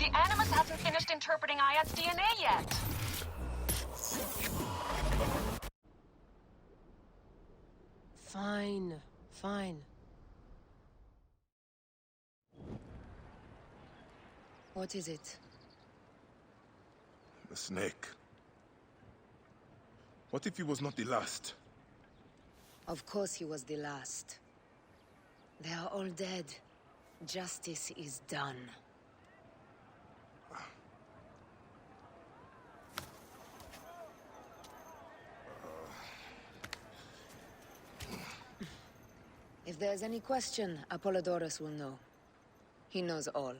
The Animus hasn't finished interpreting Ayat's DNA yet. Fine, fine. What is it? The snake. What if he was not the last? Of course he was the last. They are all dead. Justice is done. If there's any question, Apollodorus will know. He knows all.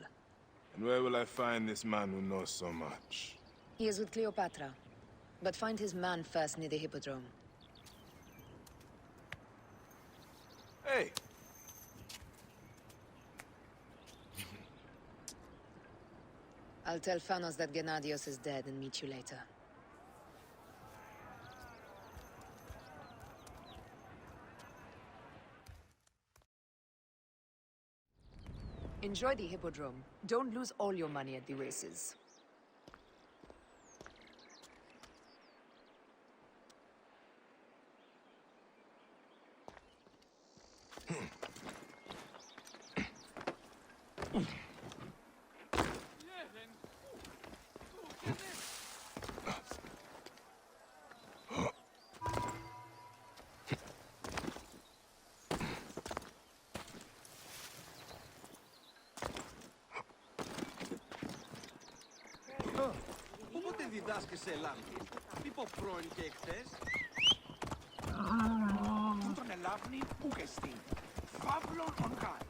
And where will I find this man who knows so much? He is with Cleopatra. But find his man first near the Hippodrome. Hey! I'll tell Phanos that Gennadios is dead and meet you later. Enjoy the Hippodrome. Don't lose all your money at the races. Πότε διδάσκεσαι Ελλάδη, μήπω πρώην και εχθές. Ούτων Ελλάβνη ούκεστη, φαύλων ον χάρη.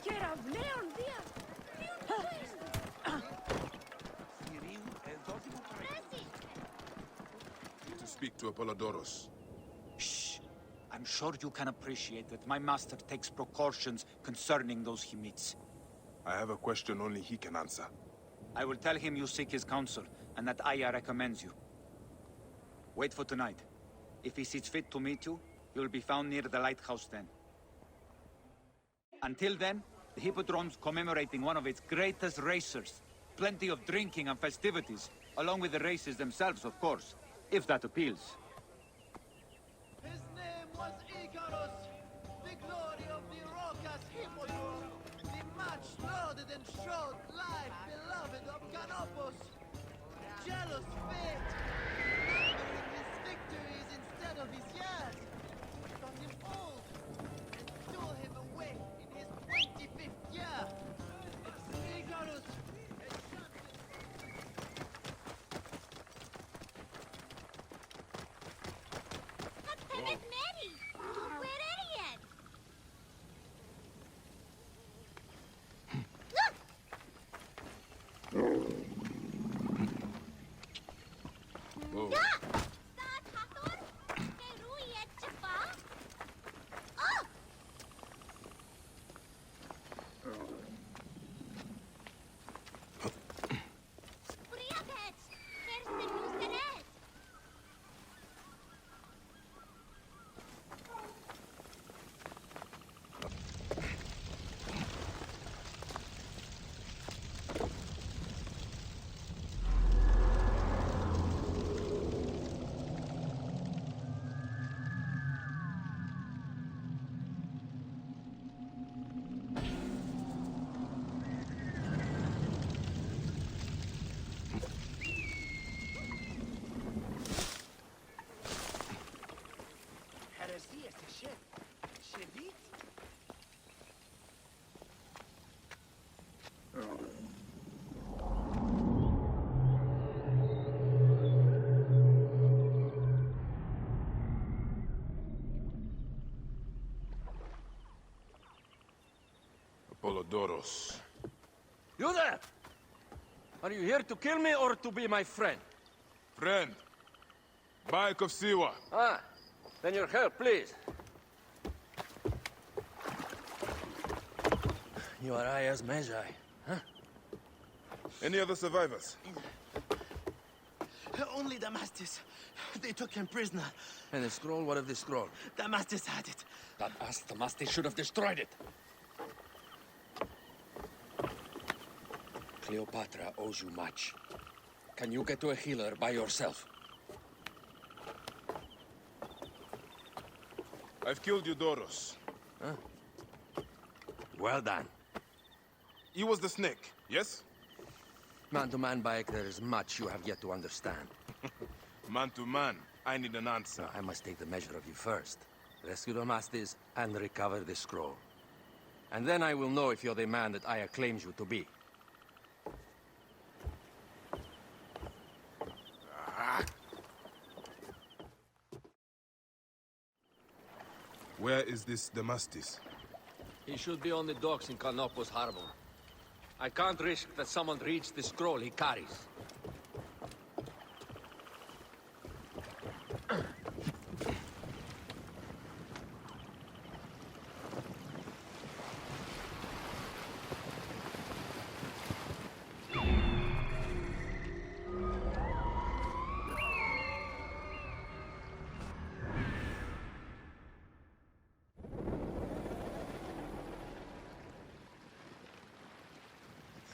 Κεραυναίων δια! Θηρίου εδώ δημοκρατία. To speak to Apollodorus. Shh. I'm sure you can appreciate that my master takes precautions concerning those he meets. I have a question only he can answer. I will tell him you seek his counsel, and that Aya recommends you. Wait for tonight. If he sees fit to meet you, you will be found near the lighthouse then. Until then, the Hippodrome's commemorating one of its greatest racers. Plenty of drinking and festivities, along with the races themselves, of course, if that appeals. His name was Icarus, the glory of the Raucous Hippodrome, the much lauded and showed life beloved of Canopus. Jealous fate, numbering his victories instead of his years, found him old and stole him away in his 25th year. Icarus It's Mary! We're idiot! Whoa. Saat hator? Kay Ruyet Chapa? Oh! Priapet! Kirsten Musenet! Heresia este chef. Chevit? Apollodorus. You there! Are you here to kill me or to be my friend? Friend. Bayek of Siwa. Ah, then your help, please. You are Aya's Magi, huh? Any other survivors? Only Damastis. They took him prisoner. And the scroll? What of the scroll? Damastis had it. That ass Damastis should have destroyed it. Cleopatra owes you much. Can you get to a healer by yourself? I've killed Eudoros. Huh? Well done. He was the snake, yes? Man to man, Bayek, there is much you have yet to understand. Man to man, I need an answer. I must take the measure of you first. Rescue Damastis and recover the scroll. And then I will know if you're the man that Aya claims you to be. Where is this Damastis? He should be on the docks in Canopus Harbor. I can't risk that someone reads the scroll he carries.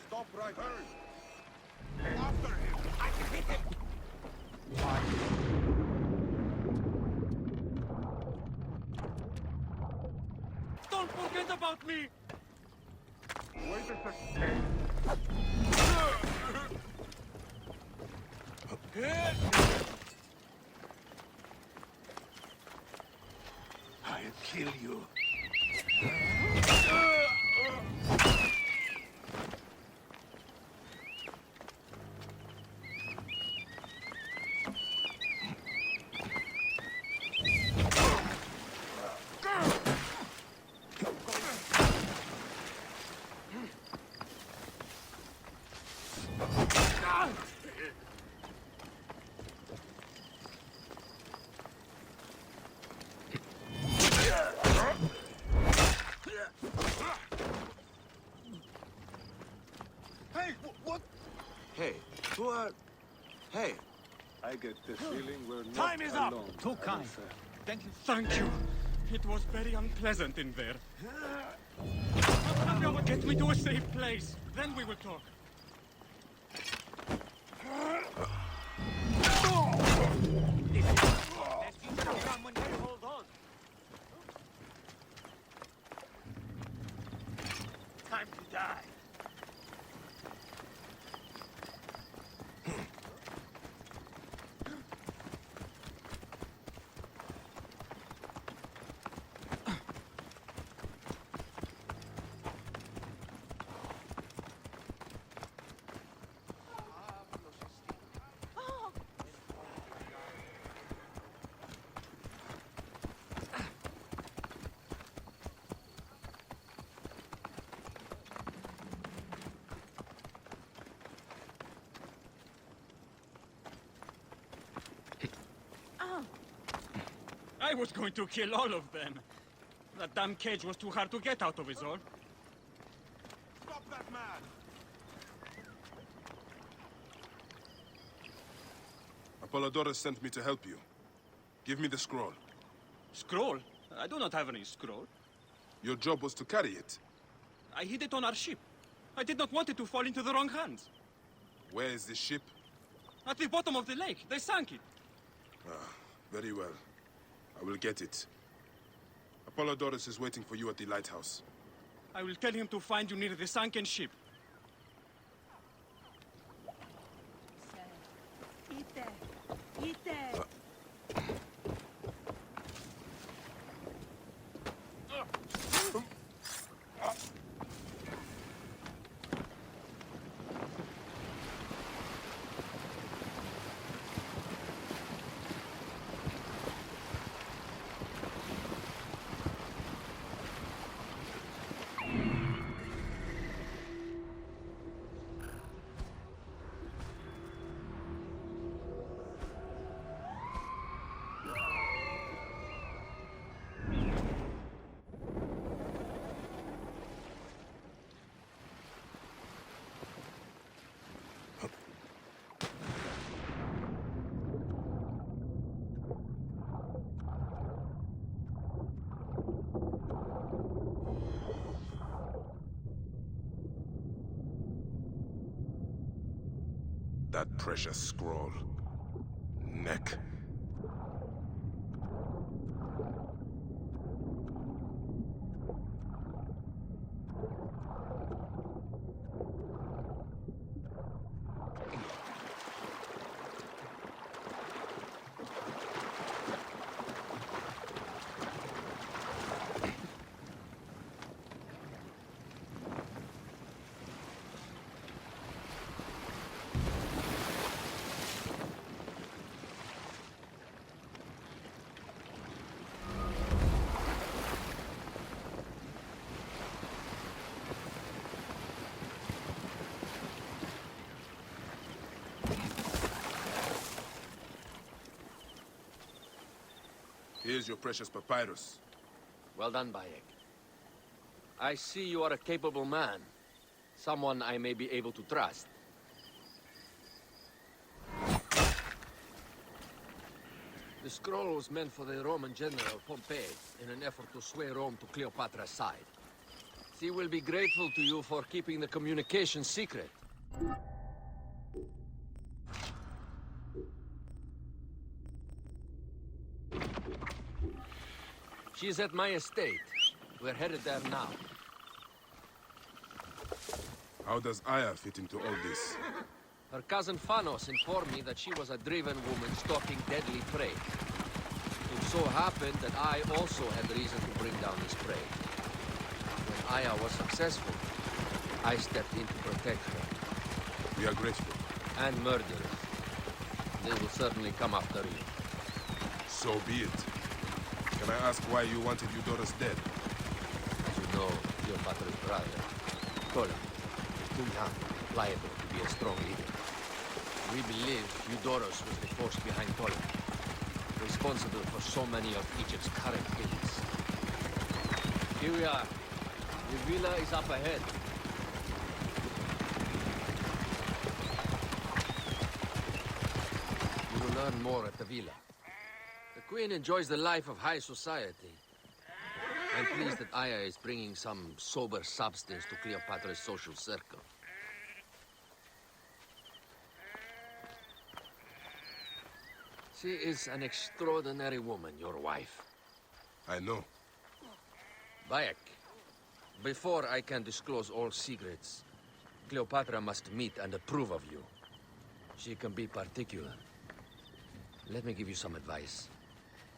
Stop right here! After him! I can hit him! Don't forget about me! Wait a second. I'll kill you. Hey, what? Hey, who are... Hey, I get the feeling we're not Time is up! alone. Too kind. Thank you. Thank you. It was very unpleasant in there. Get me to a safe place. Then we will talk. Time to die. I was going to kill all of them. That damn cage was too hard to get out of, is all. Stop that man! Apollodorus sent me to help you. Give me the scroll. Scroll? I do not have any scroll. Your job was to carry it. I hid it on our ship. I did not want it to fall into the wrong hands. Where is the ship? At the bottom of the lake. They sank it. Very well. I will get it. Apollodorus is waiting for you at the lighthouse. I will tell him to find you near the sunken ship. That precious scroll. Neck. Here's your precious papyrus. Well done, Bayek. I see you are a capable man. Someone I may be able to trust. The scroll was meant for the Roman general Pompey in an effort to sway Rome to Cleopatra's side. She will be grateful to you for keeping the communication secret. She is at my estate. We're headed there now. How does Aya fit into all this? Her cousin Phanos informed me that she was a driven woman stalking deadly prey. It so happened that I also had reason to bring down this prey. When Aya was successful, I stepped in to protect her. We are grateful. And murderers. They will certainly come after you. So be it. Can I ask why you wanted Eudoros dead? As you know, Cleopatra's brother, Ptolemy, is too young, liable to be a strong leader. We believe Eudoros was the force behind Ptolemy, responsible for so many of Egypt's current ills. Here we are. The villa is up ahead. You will learn more at the villa. The Queen enjoys the life of high society. I'm pleased that Aya is bringing some sober substance to Cleopatra's social circle. She is an extraordinary woman, your wife. I know. Bayek, before I can disclose all secrets, Cleopatra must meet and approve of you. She can be particular. Let me give you some advice.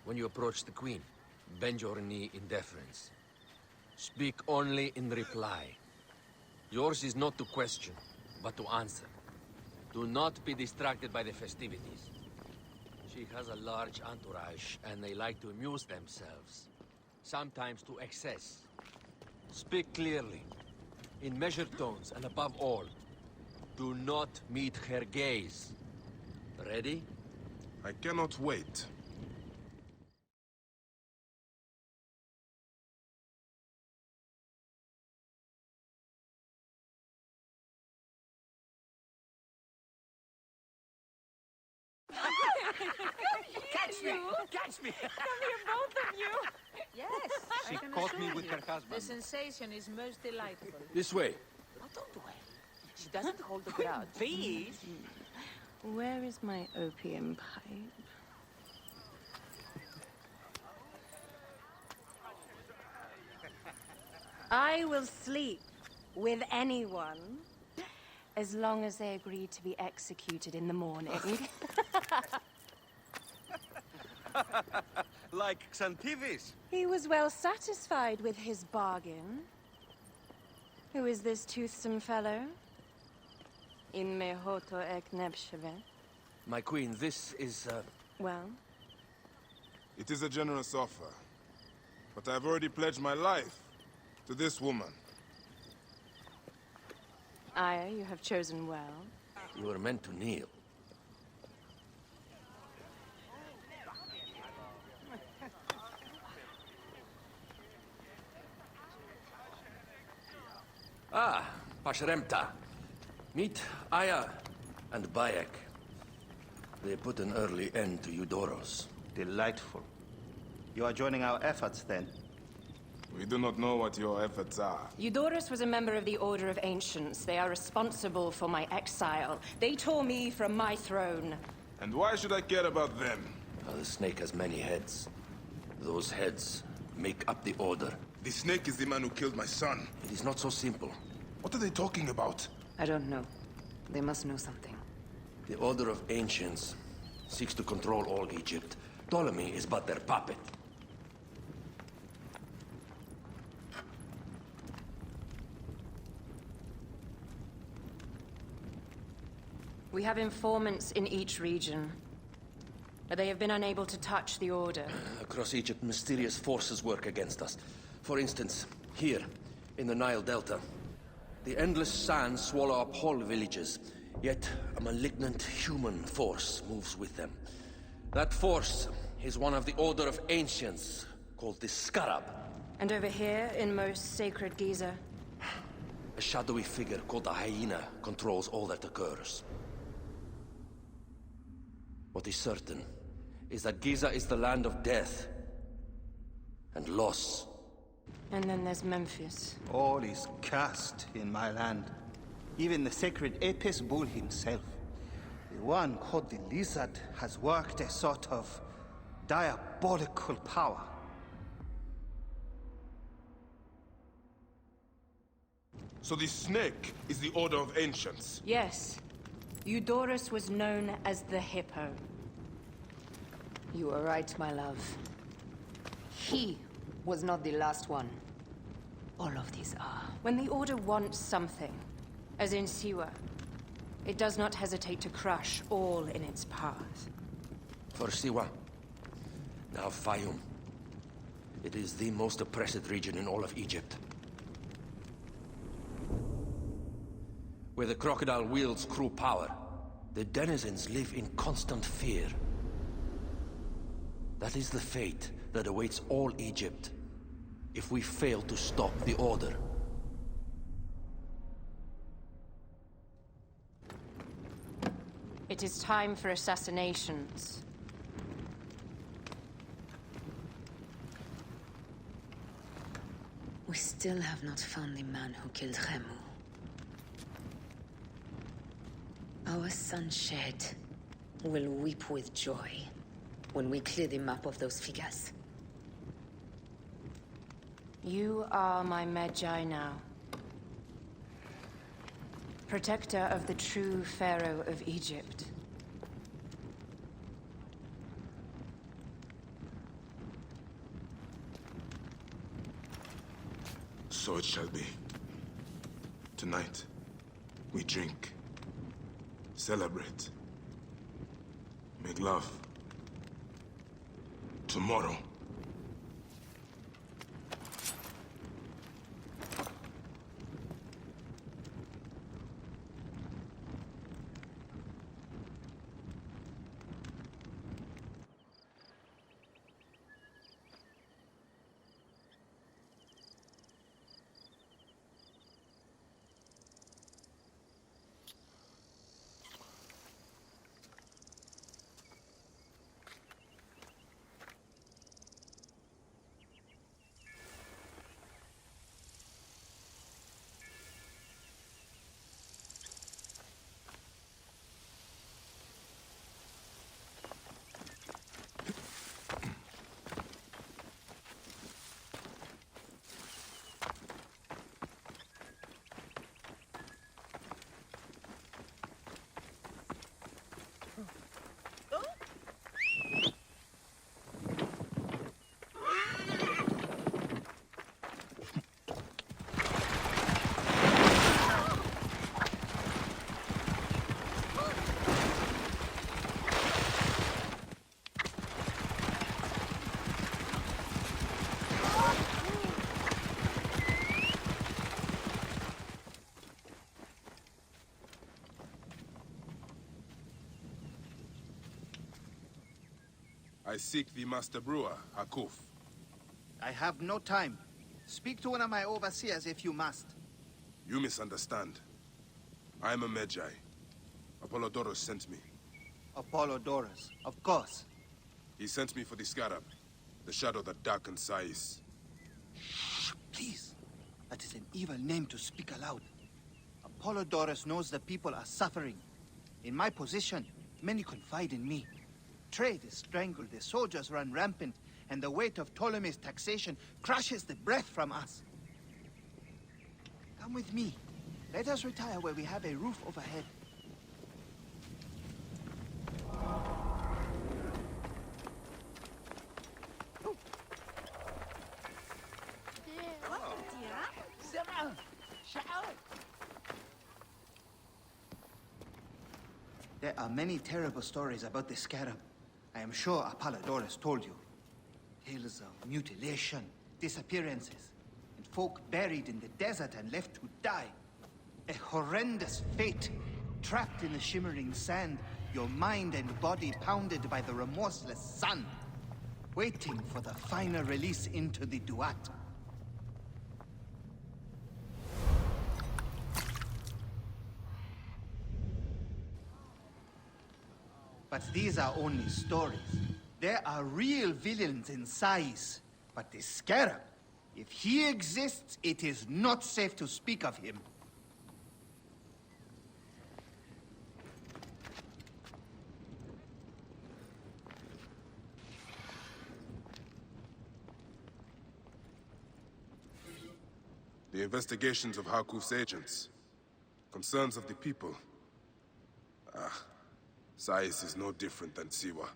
When you approach the Queen, bend your knee in deference. Speak only in reply. Yours is not to question, but to answer. Do not be distracted by the festivities. She has a large entourage, and they like to amuse themselves. Sometimes to excess. Speak clearly, in measured tones, and above all, do not meet her gaze. Ready? I cannot wait. Catch me! Catch me! Come here, both of you. Yes, She I can caught assure me with you. her husband. The sensation is most delightful. This way. Oh, don't worry. She doesn't hold a grudge. Please. Where is my opium pipe? I will sleep with anyone as long as they agree to be executed in the morning. Like Xantivis. He was well satisfied with his bargain. Who is this toothsome fellow? In mehoto ek nebsheve. My queen, this is, Well, It is a generous offer. But I've already pledged my life to this woman. Aya, you have chosen well. you were meant to kneel. Ah, Pashremta. Meet Aya and Bayek. They put an early end to Eudoros. Delightful. You are joining our efforts, then? We do not know what your efforts are. Eudorus was a member of the Order of Ancients. They are responsible for my exile. They tore me from my throne. And why should I care about them? The snake has many heads. Those heads make up the Order. The snake is the man who killed my son. It is not so simple. What are they talking about? I don't know. They must know something. The Order of Ancients seeks to control all Egypt. Ptolemy is but their puppet. We have informants in each region. They have been unable to touch the Order. Across Egypt, mysterious forces work against us. For instance, here, in the Nile Delta, the endless sands swallow up whole villages, yet a malignant human force moves with them. That force is one of the Order of Ancients, called the Scarab. And over here, in most sacred Giza? A shadowy figure called a hyena controls all that occurs. What is certain is that Giza is the land of death and loss. And then there's Memphis. All is cursed in my land. Even the sacred Apis bull himself. The one called the Lizard has worked a sort of diabolical power. So the snake is the Order of Ancients? Yes. Eudorus was known as the Hippo. You are right, my love. He was not the last one. All of these are. When the Order wants something, as in Siwa, it does not hesitate to crush all in its path. For Siwa, now Fayum. It is the most oppressed region in all of Egypt. Where the crocodile wields cruel power, the denizens live in constant fear. That is the fate that awaits all Egypt if we fail to stop the Order. It is time for assassinations. We still have not found the man who killed Remu. Our son Shed will weep with joy when we clear the map of those figures. You are my Magi now. Protector of the true Pharaoh of Egypt. So it shall be. Tonight, we drink, celebrate, make love. Tomorrow, I seek the Master Brewer, Hakuf. I have no time. Speak to one of my overseers if you must. You misunderstand. I am a Magi. Apollodorus sent me. Apollodorus, of course. He sent me for the Scarab, the shadow that darkens Sais. Please. That is an evil name to speak aloud. Apollodorus knows the people are suffering. In my position, many confide in me. Trade is strangled, the soldiers run rampant, and the weight of Ptolemy's taxation crushes the breath from us. Come with me. Let us retire where we have a roof overhead. There are many terrible stories about the scarab. I am sure Apollodorus told you. Tales of mutilation, disappearances, and folk buried in the desert and left to die. A horrendous fate, trapped in the shimmering sand, your mind and body pounded by the remorseless sun, waiting for the final release into the Duat. But these are only stories. There are real villains in Sais. But the Scarab, if he exists, it is not safe to speak of him. The investigations of Harkuf's agents. Concerns of the people. Sais is no different than Siwa.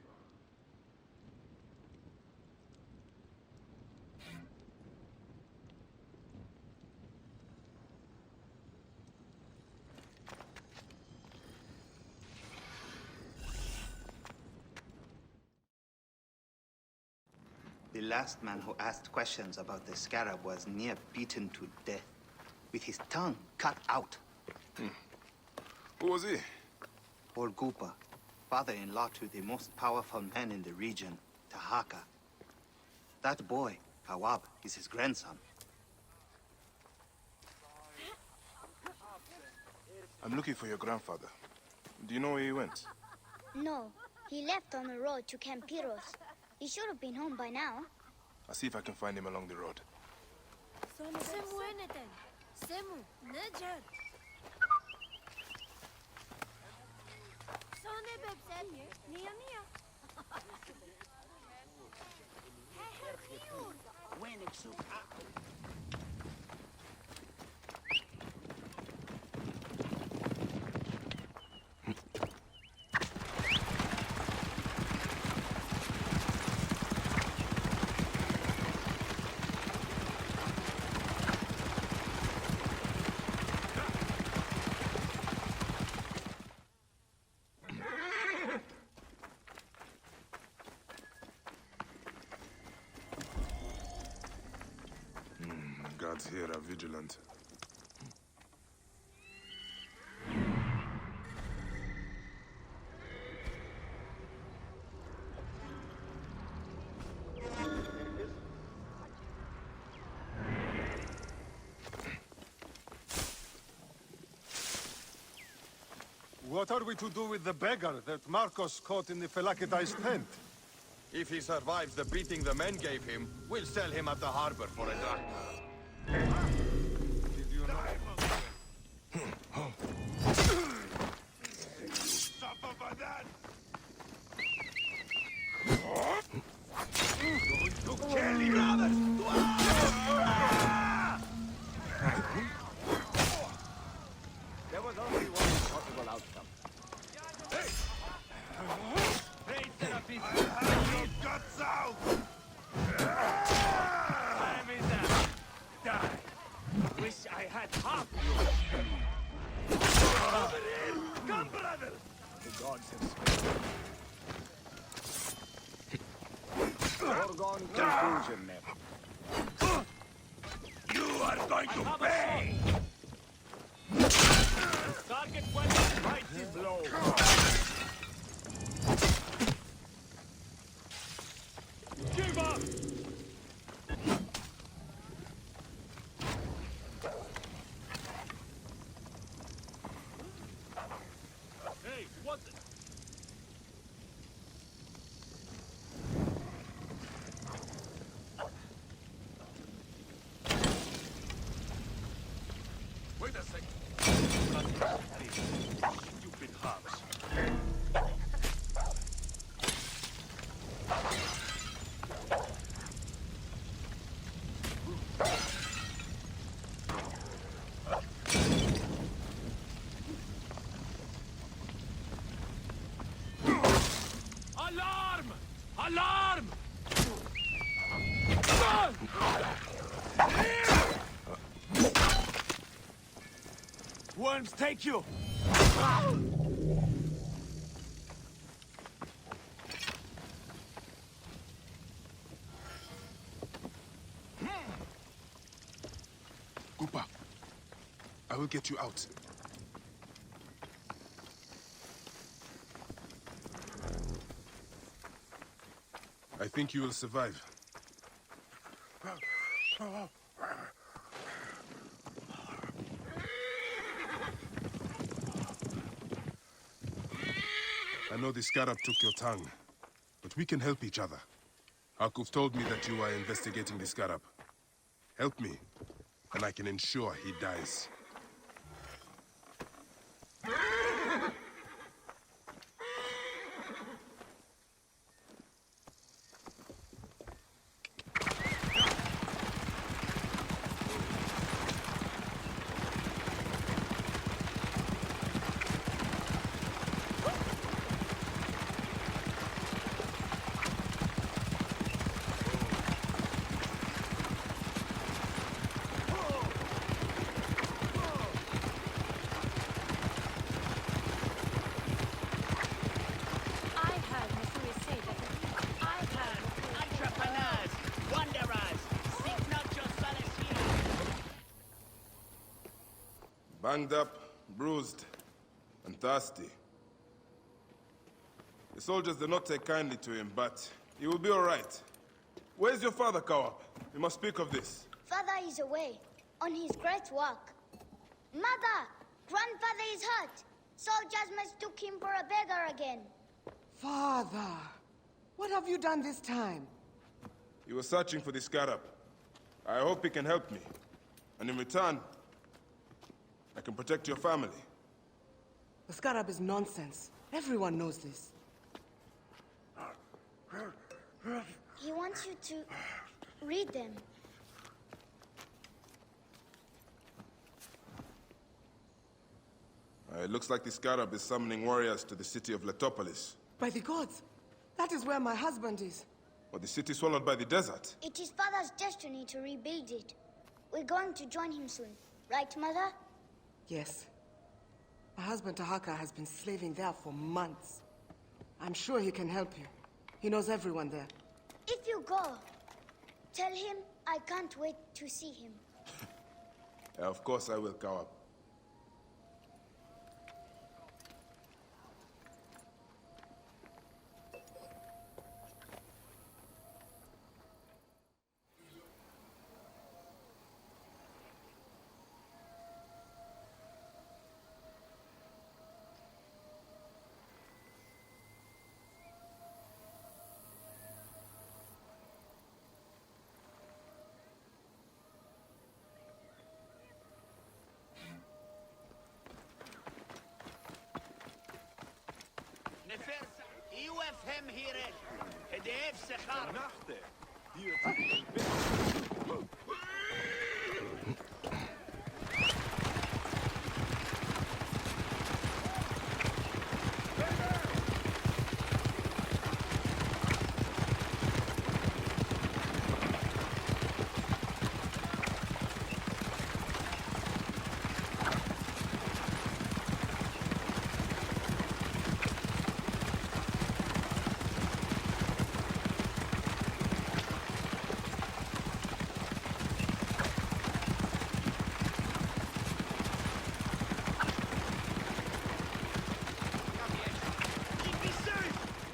The last man who asked questions about the Scarab was near beaten to death, with his tongue cut out. Who was he? Orgupa, father-in-law to the most powerful man in the region, Tahaka. That boy, Kawab, is his grandson. I'm looking for your grandfather. Do you know where he went? No, he left on the road to Campiros. He should have been home by now. I'll see if I can find him along the road. Guards here are vigilant. What are we to do with the beggar that Marcos caught in the Felakitai's tent? If he survives the beating the men gave him, we'll sell him at the harbor for a drachma. Did you know? There was only one possible outcome. Guts out! Time is out. Die. Wish I had half you. Over here! Come, brother! The gods have spoken. Foregone conclusion, then. You are going to pay! Target weapon, mighty blow. Give up! Hey, what the... Stupid hogs. Alarm! Alarm! Worms take you! Cooper, I will get you out. I think you will survive. I know the scarab took your tongue, but we can help each other. Hakuf told me that you are investigating the scarab. Help me, and I can ensure he dies. Entrepreneurs, wanderers, seek not your solace here. Banged up, bruised, and thirsty. The soldiers did not take kindly to him, but he will be all right. Where's your father, Kawap? We must speak of this. Father is away, on his great work. Mother! Grandfather is hurt! Soldiers mistook him for a beggar again. Father! What have you done this time? He was searching for the scarab. I hope he can help me. And in return, I can protect your family. The scarab is nonsense. Everyone knows this. He wants you to read them. It looks like the scarab is summoning warriors to the city of Letopolis. By the gods! That is where my husband is. Or the city swallowed by the desert. It is Father's destiny to rebuild it. We're going to join him soon. Right, Mother? Yes. My husband Tahaka has been slaving there for months. I'm sure he can help you. He knows everyone there. If you go, tell him I can't wait to see him. Of course I will, Kawap. Nefersa, UFM here. Hedef Sechar.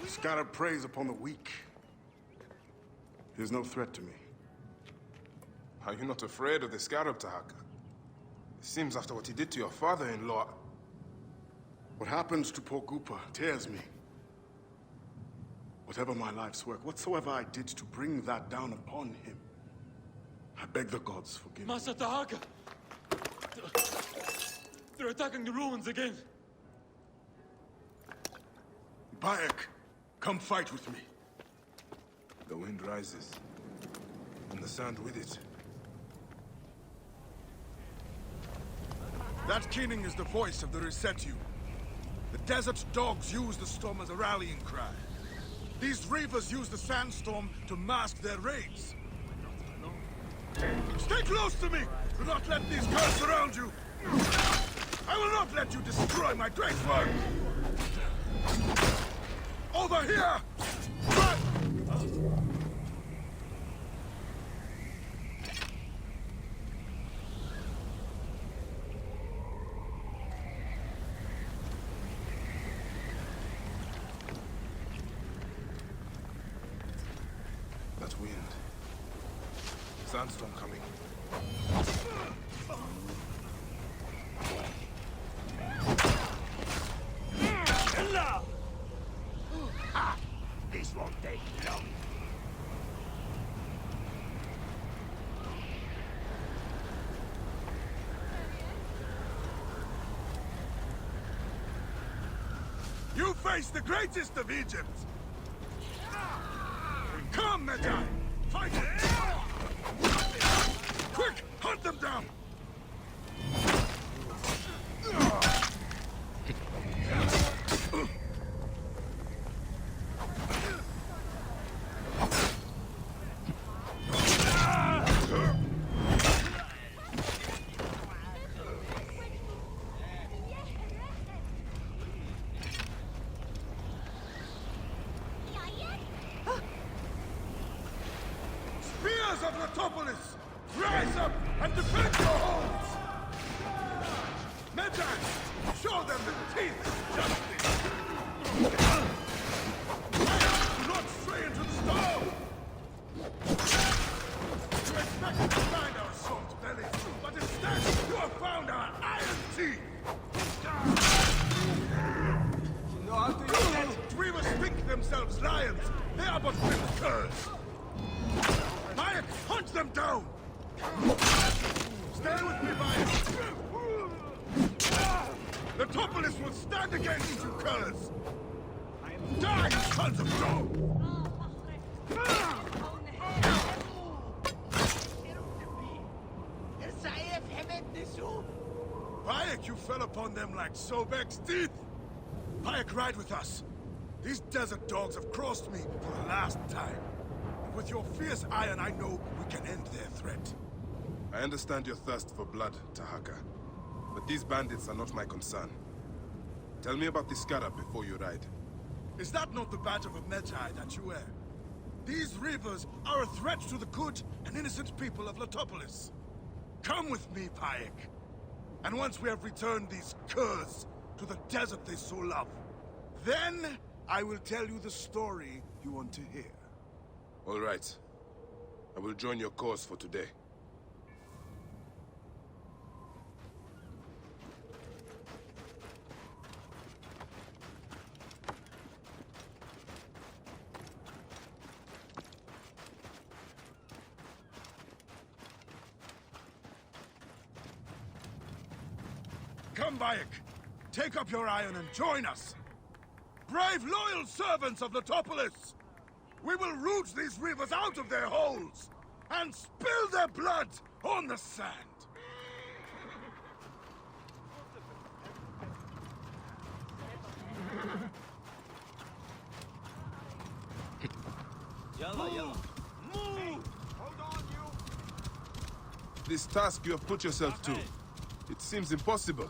Scarab preys upon the weak. He is no threat to me. Are you not afraid of the scarab, Tahaka? It seems after what he did to your father-in-law... What happens to poor Gupa tears me. Whatever my life's work, whatsoever I did to bring that down upon him, I beg the gods forgive me. Master Tahaka! They're attacking the ruins again. Bayek, come fight with me. The wind rises, and the sand with it. That keening is the voice of the Resetu. The desert dogs use the storm as a rallying cry. These reavers use the sandstorm to mask their raids. Stay close to me! Do not let these guards surround you! I will not let you destroy my great work! Over here! Run! That wind. Sandstorm coming. This won't take long. You face the greatest of Egypt! Come, Medjay! Fight! Quick! Hunt them down! Spears of Letopolis! Rise up and defend your homes! Medjay, show them the teeth of justice! Do not stray into the storm! You expected to find our soft bellies, but instead you have found our iron teeth! You know how to use it? Dreamers think themselves lions. They are but little curs. Bayek, hunt them down! Stay with me, Bayek! The Topolis will stand against you curs! Die, sons of dogs! Bayek, you fell upon them like Sobek's teeth! Bayek, ride with us. These desert dogs have crossed me for the last time. With your fierce iron, I know we can end their threat. I understand your thirst for blood, Tahaka. But these bandits are not my concern. Tell me about the scarab before you ride. Is that not the badge of a Medjay that you wear? These reavers are a threat to the good and innocent people of Letopolis. Come with me, Bayek. And once we have returned these curs to the desert they so love, then I will tell you the story you want to hear. All right. I will join your cause for today. Come, Bayek. Take up your iron and join us. Brave, loyal servants of Letopolis! We will root these reavers out of their holes and spill their blood on the sand. This task you have put yourself to, it seems impossible.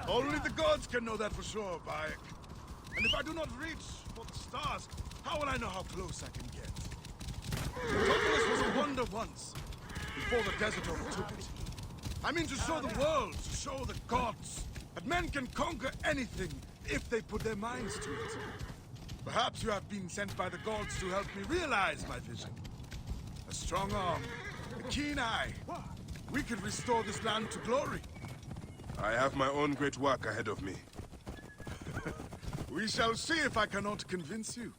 Only the gods can know that for sure, Bayek. And if I do not reach for the stars, how will I know how close I can get? Letopolis was a wonder once, before the desert overtook it. I mean to show the world, to show the gods, that men can conquer anything if they put their minds to it. Perhaps you have been sent by the gods to help me realize my vision. A strong arm, a keen eye. We can restore this land to glory. I have my own great work ahead of me. We shall see if I cannot convince you.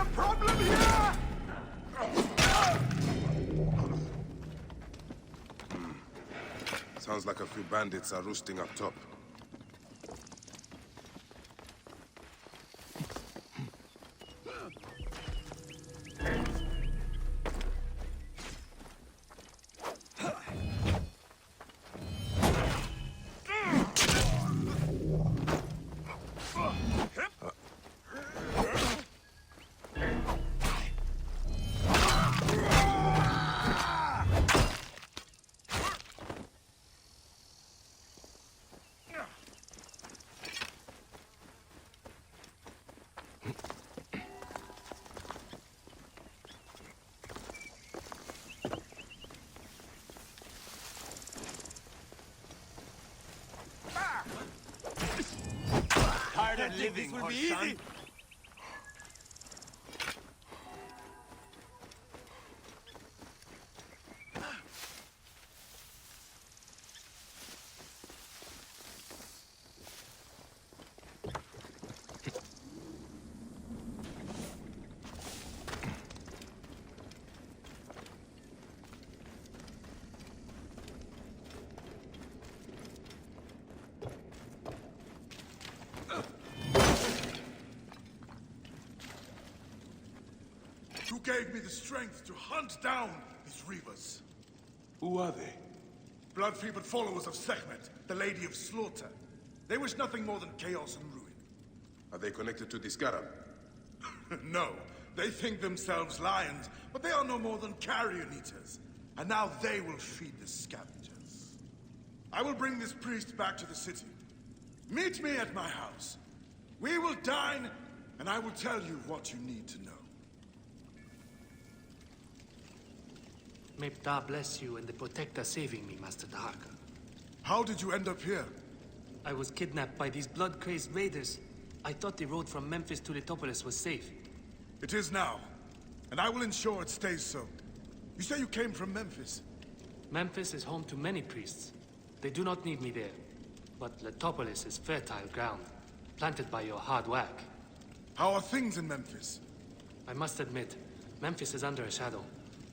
a problem here? Sounds like a few bandits are roosting up top. Tired of living, will be horse easy. son? Who gave me the strength to hunt down these reavers? Who are they? Blood-fevered followers of Sekhmet, the Lady of Slaughter. They wish nothing more than chaos and ruin. Are they connected to the Scarab? No, they think themselves lions, but they are no more than carrion eaters. And now they will feed the scavengers. I will bring this priest back to the city. Meet me at my house. We will dine, and I will tell you what you need to know. May Ptah bless you and the Protector saving me, Master Dahaka. How did you end up here? I was kidnapped by these blood-crazed raiders. I thought the road from Memphis to Letopolis was safe. It is now, and I will ensure it stays so. You say you came from Memphis? Memphis is home to many priests. They do not need me there. But Letopolis is fertile ground, planted by your hard work. How are things in Memphis? I must admit, Memphis is under a shadow.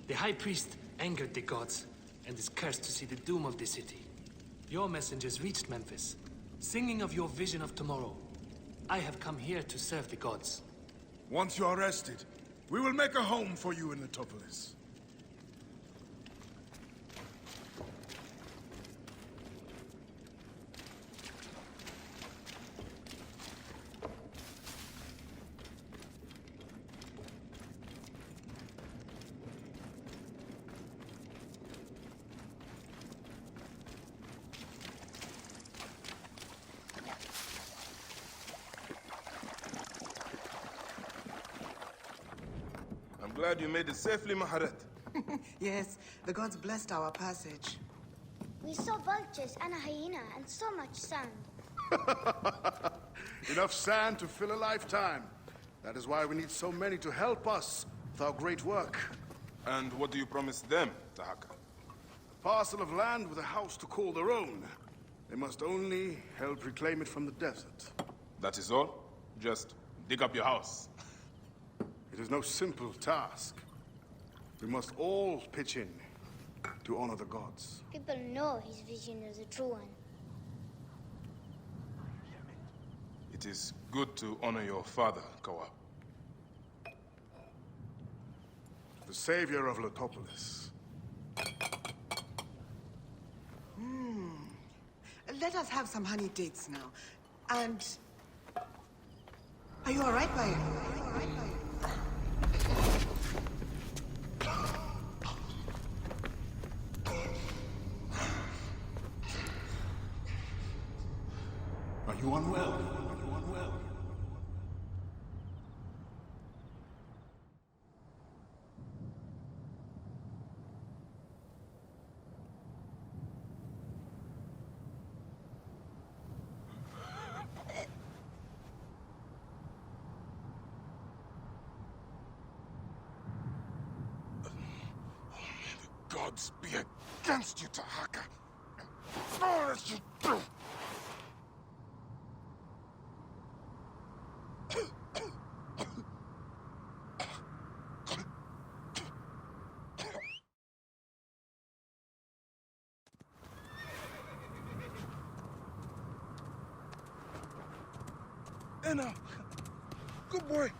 The High Priest angered the gods, and is cursed to see the doom of the city. Your messengers reached Memphis, singing of your vision of tomorrow. I have come here to serve the gods. Once you are rested, we will make a home for you in Letopolis. I'm glad you made it safely, Maharet. Yes, the gods blessed our passage. We saw vultures and a hyena and so much sand. Enough sand to fill a lifetime. That is why we need so many to help us with our great work. And what do you promise them, Dahaka? A parcel of land with a house to call their own. They must only help reclaim it from the desert. That is all? Just dig up your house. It is no simple task. We must all pitch in to honor the gods. People know his vision is a true one. It is good to honor your father, Kawa. The savior of Letopolis. Let us have some honey dates now. And... Are you all right, Bayek? Are you unwell? Are you unwell? Gods be against you, Dahaka. All that you do. Hey now. Good boy.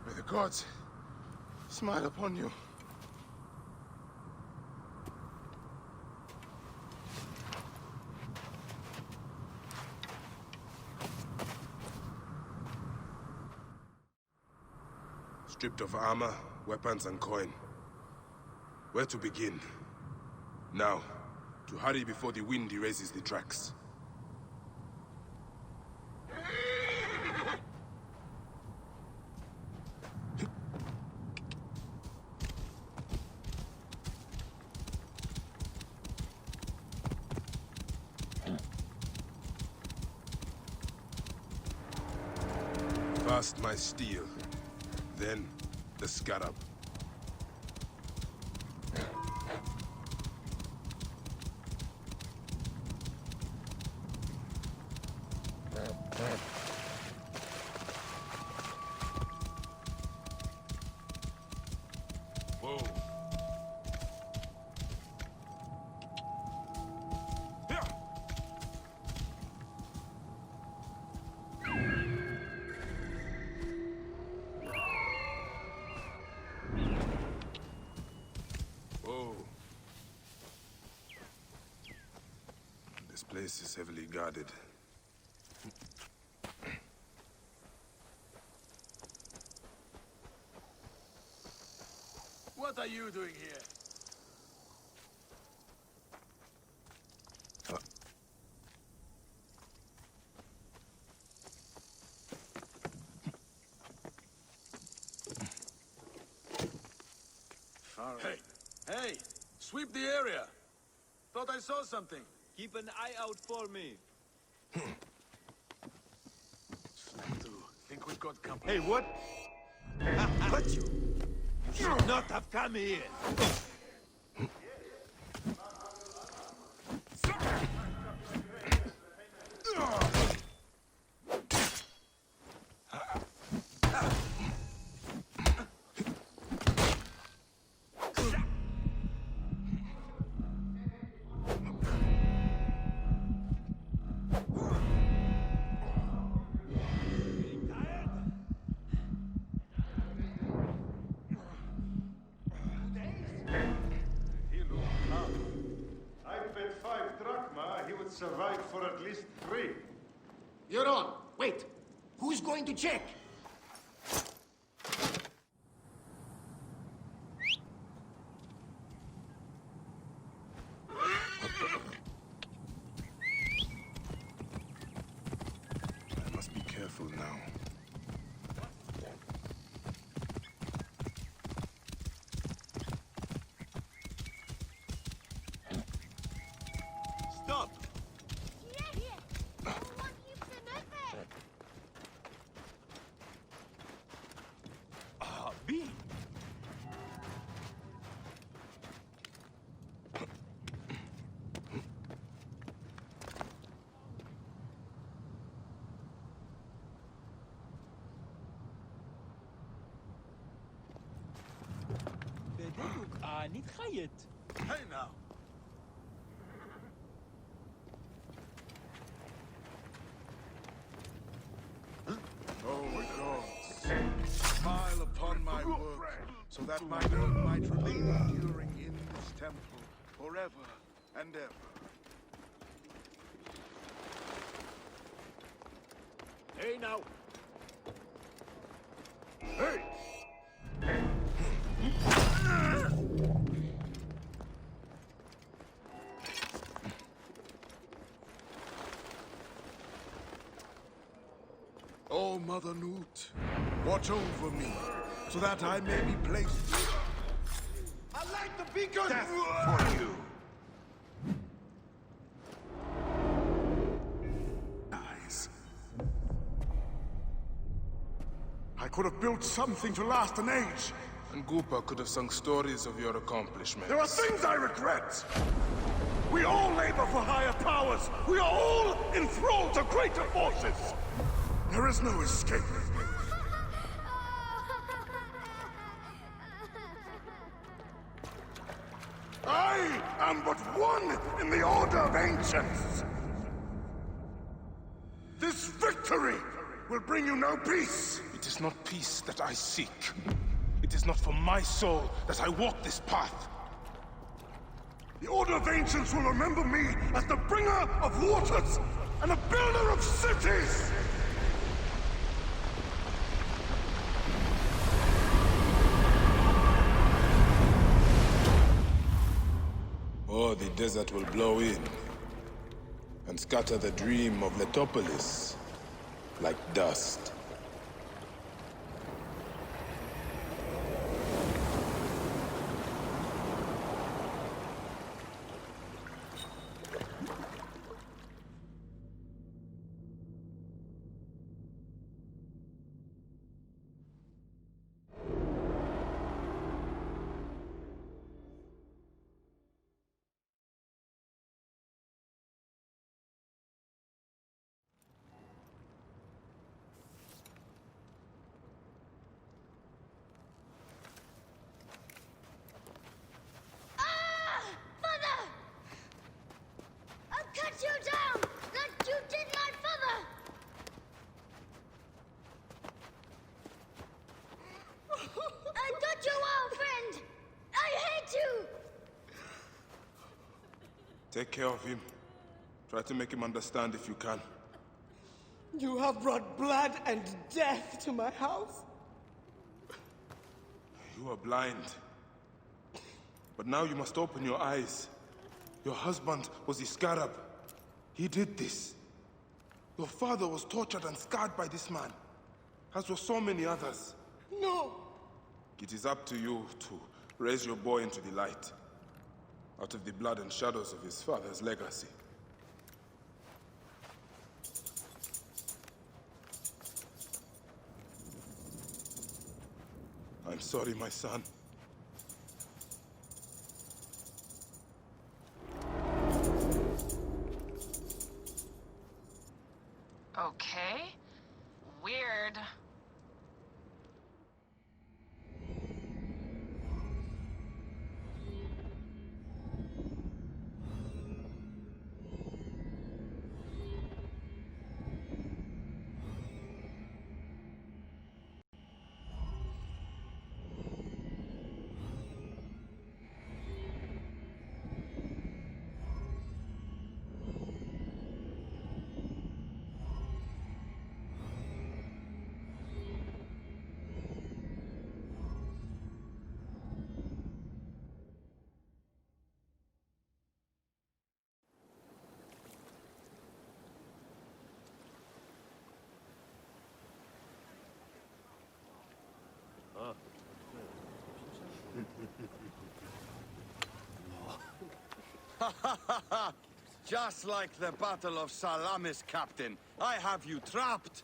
May the gods smile upon you. Stripped of armor, weapons, and coin. Where to begin? Now, to hurry before the wind erases the tracks. First my steel, then the scarab. Whoa. Whoa. This place is heavily guarded. What are you doing here? Hey! Hey! Sweep the area! Thought I saw something. Keep an eye out for me. Think we've got company. Hey, what? Got you! You should not have come here! Survive for at least 3. You're on. Wait. Who's going to check? I must be careful now. Stop! B. Hey now. Oh gods, smile upon my work, so that my name might remain enduring in this temple forever and ever. Hey now. Hey! Oh, Mother Newt, watch over me, so that I may be placed. I light the beacon! Death for you! Eyes. I could have built something to last an age. And Goopa could have sung stories of your accomplishments. There are things I regret. We all labor for higher powers. We are all enthralled to greater forces. There is no escape. am but one in the Order of Ancients. This victory will bring you no peace. It is not peace that I seek. It is not for my soul that I walk this path. The Order of Ancients will remember me as the bringer of waters and the builder of cities! Or the desert will blow in and scatter the dream of Letopolis like dust. You down, like you did my father! I thought you were a friend! I hate you! Take care of him. Try to make him understand if you can. You have brought blood and death to my house. You are blind. But now you must open your eyes. Your husband was the Scarab. He did this. Your father was tortured and scarred by this man, as were so many others. No! It is up to you to raise your boy into the light, out of the blood and shadows of his father's legacy. I'm sorry, my son. Okay. Weird. Just like the Battle of Salamis, Captain. I have you trapped.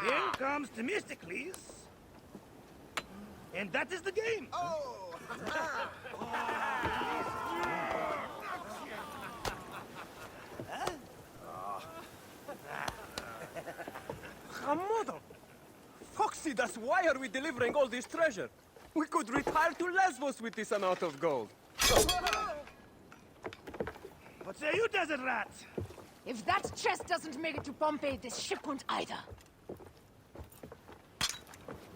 Here comes Themistocles. And that is the game. Oh! Hamodo! Foxidas, why are we delivering all this treasure? We could retire to Lesbos with this amount of gold. What say you, desert rat? If that chest doesn't make it to Pompeii, this ship won't either.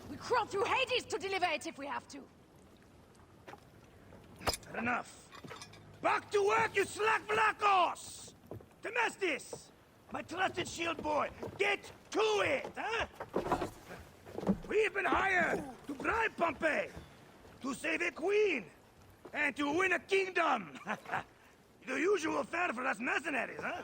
We crawl through Hades to deliver it if we have to. Enough. Back to work, you slack black horse! Temestis! My trusted shield boy, get to it, huh? We've been hired to bribe Pompeii, to save a queen, and to win a kingdom. The usual fare for us mercenaries, huh?